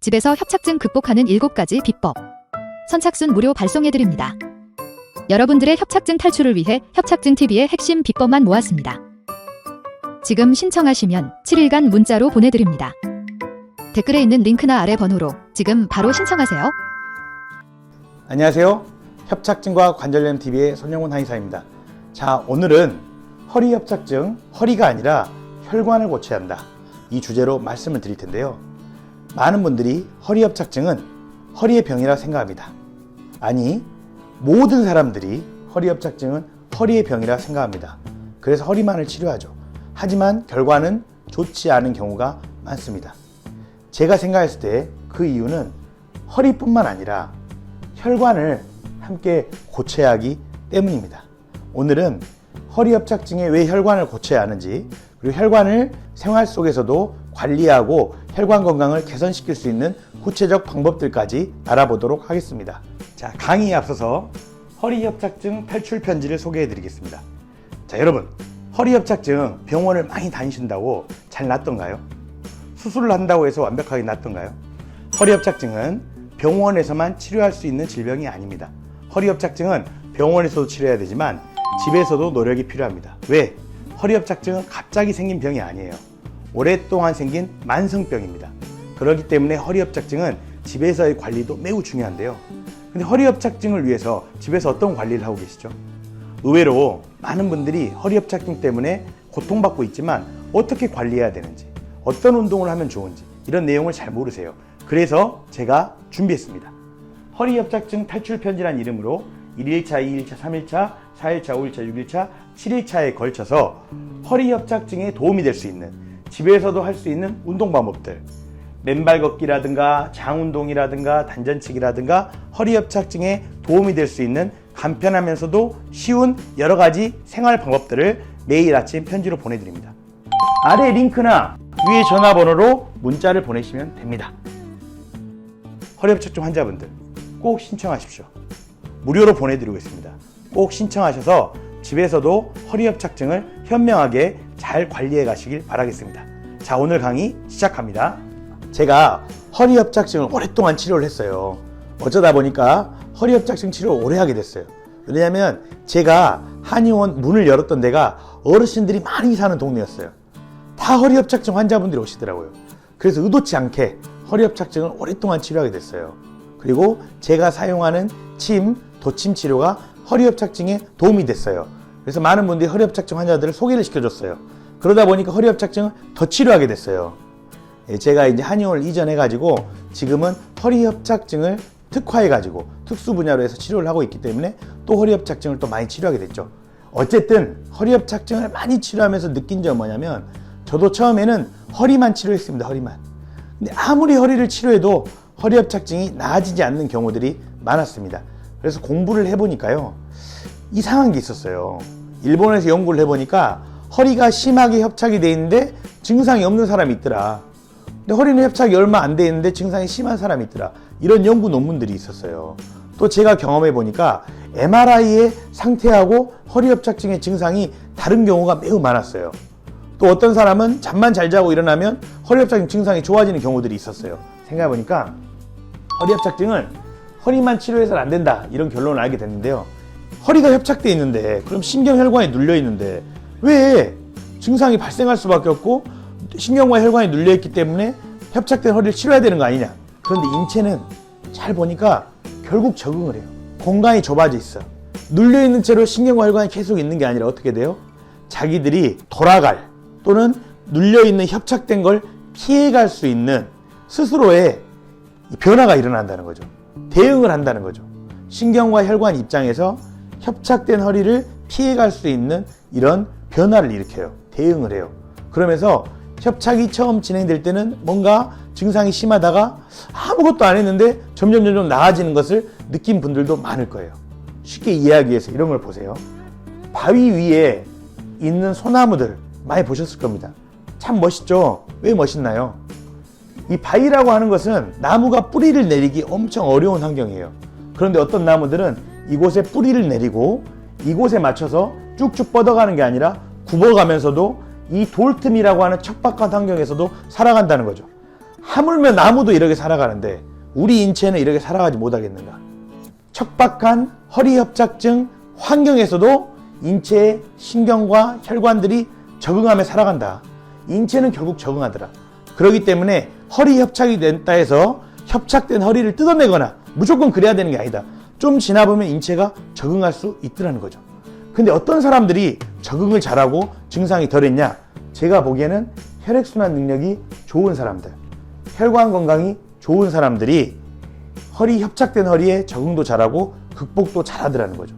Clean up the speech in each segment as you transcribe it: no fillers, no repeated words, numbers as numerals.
집에서 협착증 극복하는 7가지 비법. 선착순 무료 발송해드립니다. 여러분들의 협착증 탈출을 위해 협착증TV의 핵심 비법만 모았습니다. 지금 신청하시면 7일간 문자로 보내드립니다. 댓글에 있는 링크나 아래 번호로 지금 바로 신청하세요. 안녕하세요. 협착증과 관절염 TV의 손영훈 한의사입니다. 자, 오늘은 허리 협착증, 허리가 아니라 혈관을 고쳐야 한다. 이 주제로 말씀을 드릴 텐데요. 많은 분들이 허리 협착증은 허리의 병이라 생각합니다. 아니, 모든 사람들이 허리 협착증은 허리의 병이라 생각합니다. 그래서 허리만을 치료하죠. 하지만 결과는 좋지 않은 경우가 많습니다. 제가 생각했을 때 그 이유는 허리뿐만 아니라 혈관을 함께 고쳐야 하기 때문입니다. 오늘은 허리 협착증에 왜 혈관을 고쳐야 하는지, 그리고 혈관을 생활 속에서도 관리하고 혈관 건강을 개선시킬 수 있는 구체적 방법들까지 알아보도록 하겠습니다. 자, 강의에 앞서서 허리 협착증 탈출 편지를 소개해 드리겠습니다. 자, 여러분, 허리 협착증 병원을 많이 다니신다고 잘 낫던가요? 수술을 한다고 해서 완벽하게 낫던가요? 허리 협착증은 병원에서만 치료할 수 있는 질병이 아닙니다. 허리 협착증은 병원에서도 치료해야 되지만 집에서도 노력이 필요합니다. 왜? 허리 협착증은 갑자기 생긴 병이 아니에요. 오랫동안 생긴 만성병입니다. 그렇기 때문에 허리 협착증은 집에서의 관리도 매우 중요한데요. 근데 허리 협착증을 위해서 집에서 어떤 관리를 하고 계시죠? 의외로 많은 분들이 허리 협착증 때문에 고통받고 있지만 어떻게 관리해야 되는지, 어떤 운동을 하면 좋은지 이런 내용을 잘 모르세요. 그래서 제가 준비했습니다. 허리 협착증 탈출 편지란 이름으로 1일차, 2일차, 3일차, 4일차, 5일차, 6일차, 7일차에 걸쳐서 허리 협착증에 도움이 될 수 있는, 집에서도 할 수 있는 운동 방법들, 맨발 걷기라든가 장운동이라든가 단전치기라든가 허리 협착증에 도움이 될 수 있는 간편하면서도 쉬운 여러 가지 생활 방법들을 매일 아침 편지로 보내드립니다. 아래 링크나 위에 전화번호로 문자를 보내시면 됩니다. 허리 협착증 환자분들 꼭 신청하십시오. 무료로 보내드리고 있습니다. 꼭 신청하셔서 집에서도 허리 협착증을 현명하게 잘 관리해 가시길 바라겠습니다. 자, 오늘 강의 시작합니다. 제가 허리 협착증을 오랫동안 치료를 했어요. 어쩌다 보니까 허리 협착증 치료를 오래 하게 됐어요. 왜냐하면 제가 한의원 문을 열었던 데가 어르신들이 많이 사는 동네였어요. 다 허리 협착증 환자분들이 오시더라고요. 그래서 의도치 않게 허리 협착증을 오랫동안 치료하게 됐어요. 그리고 제가 사용하는 침, 도침 치료가 허리 협착증에 도움이 됐어요. 그래서 많은 분들이 허리 협착증 환자들을 소개를 시켜줬어요. 그러다 보니까 허리 협착증을 더 치료하게 됐어요. 제가 이제 한의원을 이전해가지고 지금은 허리 협착증을 특화해가지고 특수 분야로 해서 치료를 하고 있기 때문에 또 허리 협착증을 또 많이 치료하게 됐죠. 어쨌든 허리 협착증을 많이 치료하면서 느낀 점은 뭐냐면, 저도 처음에는 허리만 치료했습니다. 허리만. 근데 아무리 허리를 치료해도 허리 협착증이 나아지지 않는 경우들이 많았습니다. 그래서 공부를 해보니까요, 이상한 게 있었어요. 일본에서 연구를 해보니까 허리가 심하게 협착이 돼 있는데 증상이 없는 사람이 있더라. 근데 허리는 협착이 얼마 안 돼 있는데 증상이 심한 사람이 있더라. 이런 연구 논문들이 있었어요. 또 제가 경험해 보니까 MRI의 상태하고 허리 협착증의 증상이 다른 경우가 매우 많았어요. 또 어떤 사람은 잠만 잘 자고 일어나면 허리 협착증 증상이 좋아지는 경우들이 있었어요. 생각해 보니까 허리 협착증을 허리만 치료해서는 안 된다, 이런 결론을 알게 됐는데요. 허리가 협착돼 있는데, 그럼 신경혈관이 눌려 있는데 왜 증상이 발생할 수밖에 없고 신경과 혈관이 눌려 있기 때문에 협착된 허리를 치료해야 되는 거 아니냐. 그런데 인체는 잘 보니까 결국 적응을 해요. 공간이 좁아져 있어. 눌려 있는 채로 신경과 혈관이 계속 있는 게 아니라 어떻게 돼요? 자기들이 돌아갈, 또는 눌려 있는 협착된 걸 피해갈 수 있는 스스로의 변화가 일어난다는 거죠. 대응을 한다는 거죠. 신경과 혈관 입장에서 협착된 허리를 피해갈 수 있는 이런 변화를 일으켜요. 대응을 해요. 그러면서 협착이 처음 진행될 때는 뭔가 증상이 심하다가 아무것도 안 했는데 점점 나아지는 것을 느낀 분들도 많을 거예요. 쉽게 이해하기 위해서 이런 걸 보세요. 바위 위에 있는 소나무들 많이 보셨을 겁니다. 참 멋있죠? 왜 멋있나요? 이 바위라고 하는 것은 나무가 뿌리를 내리기 엄청 어려운 환경이에요. 그런데 어떤 나무들은 이곳에 뿌리를 내리고 이곳에 맞춰서 쭉쭉 뻗어가는 게 아니라 굽어가면서도 이 돌틈이라고 하는 척박한 환경에서도 살아간다는 거죠. 하물며 나무도 이렇게 살아가는데 우리 인체는 이렇게 살아가지 못하겠는가? 척박한 허리협착증 환경에서도 인체의 신경과 혈관들이 적응하며 살아간다. 인체는 결국 적응하더라. 그렇기 때문에 허리협착이 된다 해서 협착된 허리를 뜯어내거나 무조건 그래야 되는 게 아니다. 좀 지나보면 인체가 적응할 수 있더라는 거죠. 근데 어떤 사람들이 적응을 잘하고 증상이 덜했냐? 제가 보기에는 혈액순환 능력이 좋은 사람들, 혈관 건강이 좋은 사람들이 협착된 허리에 적응도 잘하고 극복도 잘하더라는 거죠.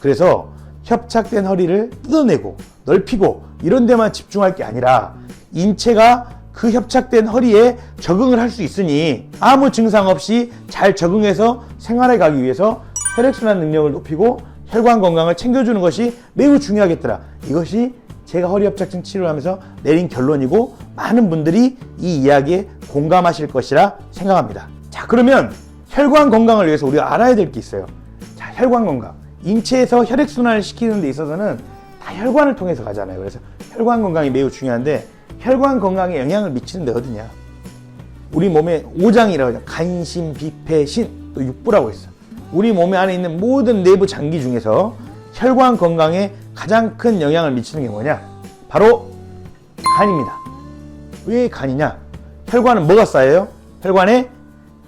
그래서 협착된 허리를 뜯어내고 넓히고 이런 데만 집중할 게 아니라 인체가 그 협착된 허리에 적응을 할 수 있으니 아무 증상 없이 잘 적응해서 생활해 가기 위해서 혈액순환 능력을 높이고 혈관 건강을 챙겨주는 것이 매우 중요하겠더라. 이것이 제가 허리협착증 치료를 하면서 내린 결론이고 많은 분들이 이 이야기에 공감하실 것이라 생각합니다. 자, 그러면 혈관 건강을 위해서 우리가 알아야 될 게 있어요. 자, 혈관 건강. 인체에서 혈액순환을 시키는 데 있어서는 다 혈관을 통해서 가잖아요. 그래서 혈관 건강이 매우 중요한데 혈관 건강에 영향을 미치는 데 어디냐? 우리 몸에 5장이라고 하죠. 간신, 비폐, 신, 또 육부라고 있어요. 우리 몸에 안에 있는 모든 내부 장기 중에서 혈관 건강에 가장 큰 영향을 미치는 게 뭐냐? 바로 간입니다. 왜 간이냐? 혈관은 뭐가 쌓여요? 혈관에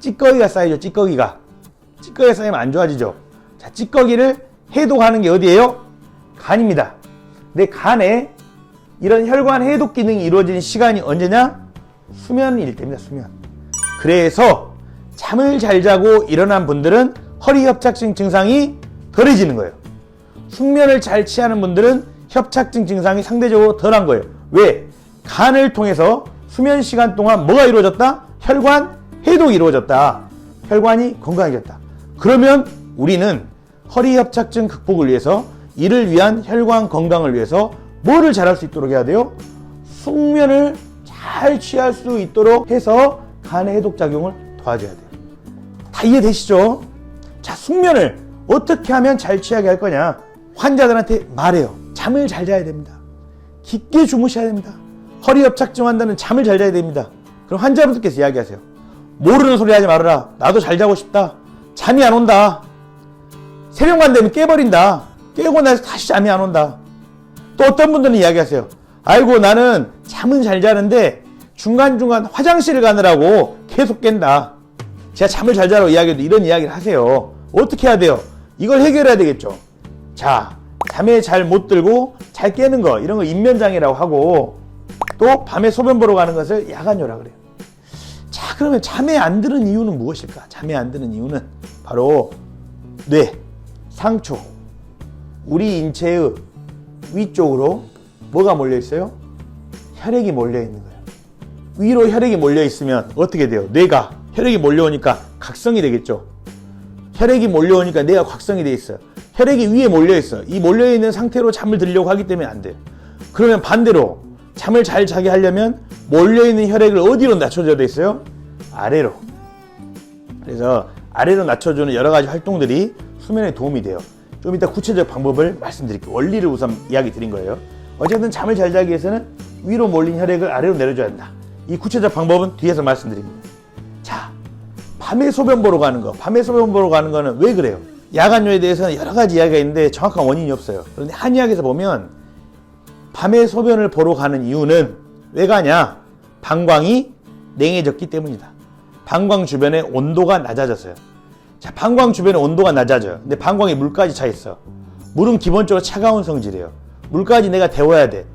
찌꺼기가 쌓이죠. 찌꺼기가 쌓이면 안 좋아지죠. 자, 찌꺼기를 해독하는 게 어디예요? 간입니다. 근데 간에 이런 혈관 해독 기능이 이루어지는 시간이 언제냐? 수면일 때입니다. 수면. 그래서 잠을 잘 자고 일어난 분들은 허리협착증 증상이 덜해지는 거예요. 숙면을 잘 취하는 분들은 협착증 증상이 상대적으로 덜한 거예요. 왜? 간을 통해서 수면 시간 동안 뭐가 이루어졌다? 혈관 해독이 이루어졌다. 혈관이 건강해졌다. 그러면 우리는 허리협착증 극복을 위해서 이를 위한 혈관 건강을 위해서 뭐를 잘할 수 있도록 해야 돼요? 숙면을 잘 취할 수 있도록 해서 간의 해독 작용을 도와줘야 돼요. 다 이해되시죠? 자, 숙면을 어떻게 하면 잘 취하게 할 거냐? 환자들한테 말해요. 잠을 잘 자야 됩니다. 깊게 주무셔야 됩니다. 허리협착증 환자는 잠을 잘 자야 됩니다. 그럼 환자분들께서 이야기하세요. 모르는 소리 하지 말아라. 나도 잘 자고 싶다. 잠이 안 온다. 새벽만 되면 깨버린다. 깨고 나서 다시 잠이 안 온다. 또 어떤 분들은 이야기하세요. 아이고, 나는 잠은 잘 자는데 중간중간 화장실을 가느라고 계속 깬다. 제가 잠을 잘 자라고 이야기해도 이런 이야기를 하세요. 어떻게 해야 돼요? 이걸 해결해야 되겠죠. 자, 잠에 잘 못 들고 잘 깨는 거, 이런 거 인면장애라고 하고, 또 밤에 소변 보러 가는 것을 야간요라 그래요. 자, 그러면 잠에 안 드는 이유는 무엇일까? 잠에 안 드는 이유는 바로 뇌, 상초, 우리 인체의 위쪽으로 뭐가 몰려 있어요? 혈액이 몰려 있는 거예요. 위로 혈액이 몰려 있으면 어떻게 돼요? 뇌가 혈액이 몰려오니까 각성이 되겠죠. 혈액이 몰려오니까 뇌가 각성이 돼 있어요. 혈액이 위에 몰려 있어. 이 몰려 있는 상태로 잠을 들려고 하기 때문에 안 돼요. 그러면 반대로 잠을 잘 자게 하려면 몰려 있는 혈액을 어디로 낮춰줘야 돼 있어요? 아래로. 그래서 아래로 낮춰주는 여러 가지 활동들이 수면에 도움이 돼요. 좀 이따 구체적 방법을 말씀드릴게요. 원리를 우선 이야기 드린 거예요. 어쨌든 잠을 잘 자기 위해서는 위로 몰린 혈액을 아래로 내려줘야 한다. 이 구체적 방법은 뒤에서 말씀드립니다. 자, 밤에 소변 보러 가는 거. 밤에 소변 보러 가는 거는 왜 그래요? 야간요에 대해서는 여러 가지 이야기가 있는데 정확한 원인이 없어요. 그런데 한의학에서 보면 밤에 소변을 보러 가는 이유는 왜 가냐? 방광이 냉해졌기 때문이다. 방광 주변의 온도가 낮아졌어요. 자, 방광 주변의 온도가 낮아져요. 근데 방광에 물까지 차 있어. 물은 기본적으로 차가운 성질이에요. 물까지 내가 데워야 돼.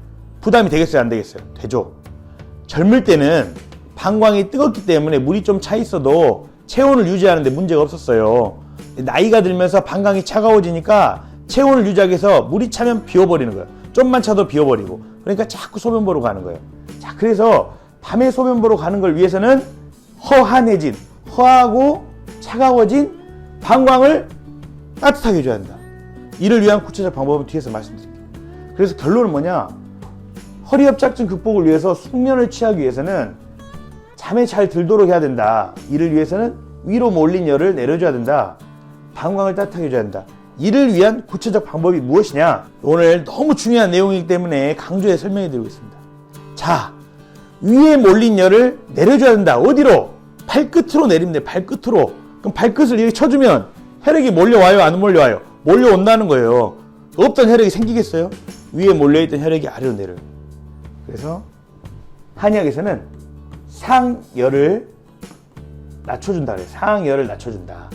부담이 되겠어요? 안 되겠어요? 되죠. 젊을 때는 방광이 뜨겁기 때문에 물이 좀 차 있어도 체온을 유지하는데 문제가 없었어요. 나이가 들면서 방광이 차가워지니까 체온을 유지하기 위해서 물이 차면 비워버리는 거예요. 좀만 차도 비워버리고. 그러니까 자꾸 소변 보러 가는 거예요. 자, 그래서 밤에 소변 보러 가는 걸 위해서는 허한해진, 허하고 차가워진 방광을 따뜻하게 해줘야 한다. 이를 위한 구체적 방법은 뒤에서 말씀드릴게요. 그래서 결론은 뭐냐? 허리협착증 극복을 위해서 숙면을 취하기 위해서는 잠에 잘 들도록 해야 된다. 이를 위해서는 위로 몰린 열을 내려줘야 된다. 방광을 따뜻하게 해줘야 한다. 이를 위한 구체적 방법이 무엇이냐? 오늘 너무 중요한 내용이기 때문에 강조해 설명해 드리고 있습니다. 자, 위에 몰린 열을 내려줘야 된다. 어디로? 발끝으로 내리면 돼. 발끝으로. 그럼 발끝을 이렇게 쳐주면 혈액이 몰려와요? 안 몰려와요? 몰려온다는 거예요. 없던 혈액이 생기겠어요? 위에 몰려있던 혈액이 아래로 내려요. 그래서 한의학에서는 상열을 낮춰준다 그래요. 상열을 낮춰준다.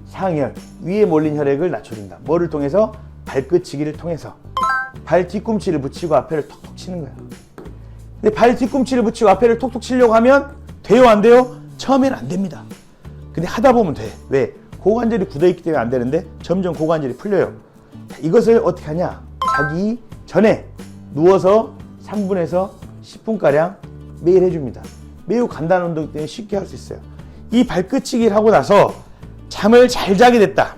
상열, 위에 몰린 혈액을 낮춰준다. 뭐를 통해서? 발끝치기를 통해서. 발 뒤꿈치를 붙이고 앞에를 톡톡 치는 거예요. 근데 발 뒤꿈치를 붙이고 앞에를 톡톡 치려고 하면 돼요, 안 돼요? 처음에는 안 됩니다. 근데 하다 보면 돼. 왜? 고관절이 굳어있기 때문에 안 되는데 점점 고관절이 풀려요. 이것을 어떻게 하냐? 자기 전에 누워서 3분에서 10분가량 매일 해줍니다. 매우 간단한 운동이기 때문에 쉽게 할 수 있어요. 이 발끝치기를 하고 나서 잠을 잘 자게 됐다.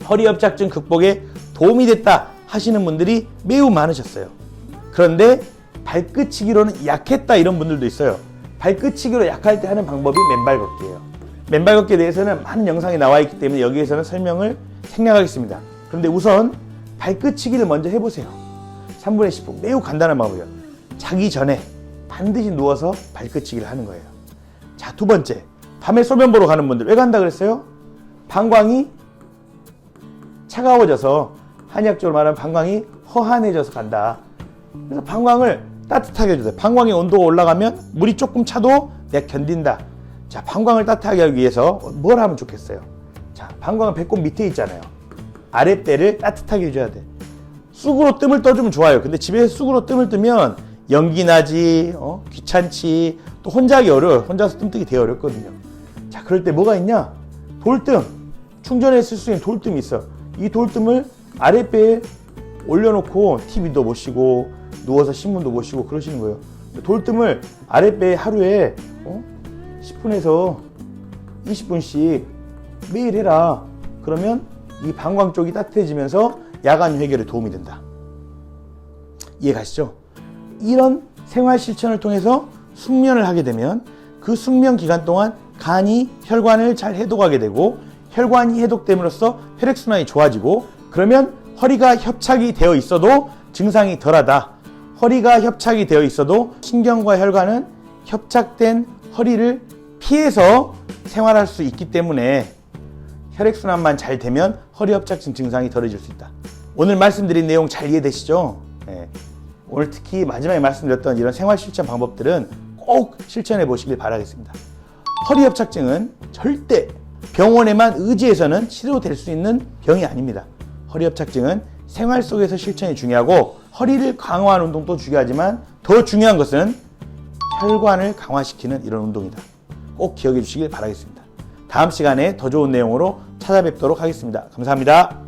허리협착증 극복에 도움이 됐다 하시는 분들이 매우 많으셨어요. 그런데 발끝치기로는 약했다 이런 분들도 있어요. 발끝치기로 약할 때 하는 방법이 맨발 걷기예요. 맨발 걷기에 대해서는 많은 영상이 나와 있기 때문에 여기에서는 설명을 생략하겠습니다. 그런데 우선 발끝치기를 먼저 해보세요. 3분의 10분 매우 간단한 방법이에요. 자기 전에 반드시 누워서 발끝치기를 하는 거예요. 자, 두 번째, 밤에 소변 보러 가는 분들 왜 간다 그랬어요? 방광이 차가워져서, 한의학적으로 말하면 방광이 허한해져서 간다. 그래서 방광을 따뜻하게 해주세요. 방광의 온도가 올라가면 물이 조금 차도 내가 견딘다. 자, 방광을 따뜻하게 하기 위해서 뭘 하면 좋겠어요? 자, 방광은 배꼽 밑에 있잖아요. 아랫배를 따뜻하게 해줘야 돼. 쑥으로 뜸을 떠주면 좋아요. 근데 집에서 쑥으로 뜸을 뜨면 연기 나지, 귀찮지, 또 혼자 하기 어려워요. 혼자서 뜸 뜨기 되게 어렵거든요. 자, 그럴 때 뭐가 있냐? 돌뜸. 충전해 쓸 수 있는 돌뜸이 있어. 이 돌뜸을 아랫배에 올려놓고 TV도 보시고 누워서 신문도 보시고 그러시는 거예요. 돌뜸을 아랫배에 하루에 10분에서 20분씩 매일 해라. 그러면 이 방광 쪽이 따뜻해지면서 야간 회결에 도움이 된다. 이해 가시죠? 이런 생활 실천을 통해서 숙면을 하게 되면 그 숙면 기간 동안 간이 혈관을 잘 해독하게 되고, 혈관이 해독됨으로써 혈액순환이 좋아지고, 그러면 허리가 협착이 되어 있어도 증상이 덜하다. 허리가 협착이 되어 있어도 신경과 혈관은 협착된 허리를 피해서 생활할 수 있기 때문에 혈액순환만 잘 되면 허리협착증 증상이 덜해질 수 있다. 오늘 말씀드린 내용 잘 이해되시죠? 네. 오늘 특히 마지막에 말씀드렸던 이런 생활 실천 방법들은 꼭 실천해 보시길 바라겠습니다. 허리협착증은 절대 병원에만 의지해서는 치료될 수 있는 병이 아닙니다. 허리협착증은 생활 속에서 실천이 중요하고, 허리를 강화하는 운동도 중요하지만 더 중요한 것은 혈관을 강화시키는 이런 운동이다. 꼭 기억해 주시길 바라겠습니다. 다음 시간에 더 좋은 내용으로 찾아뵙도록 하겠습니다. 감사합니다.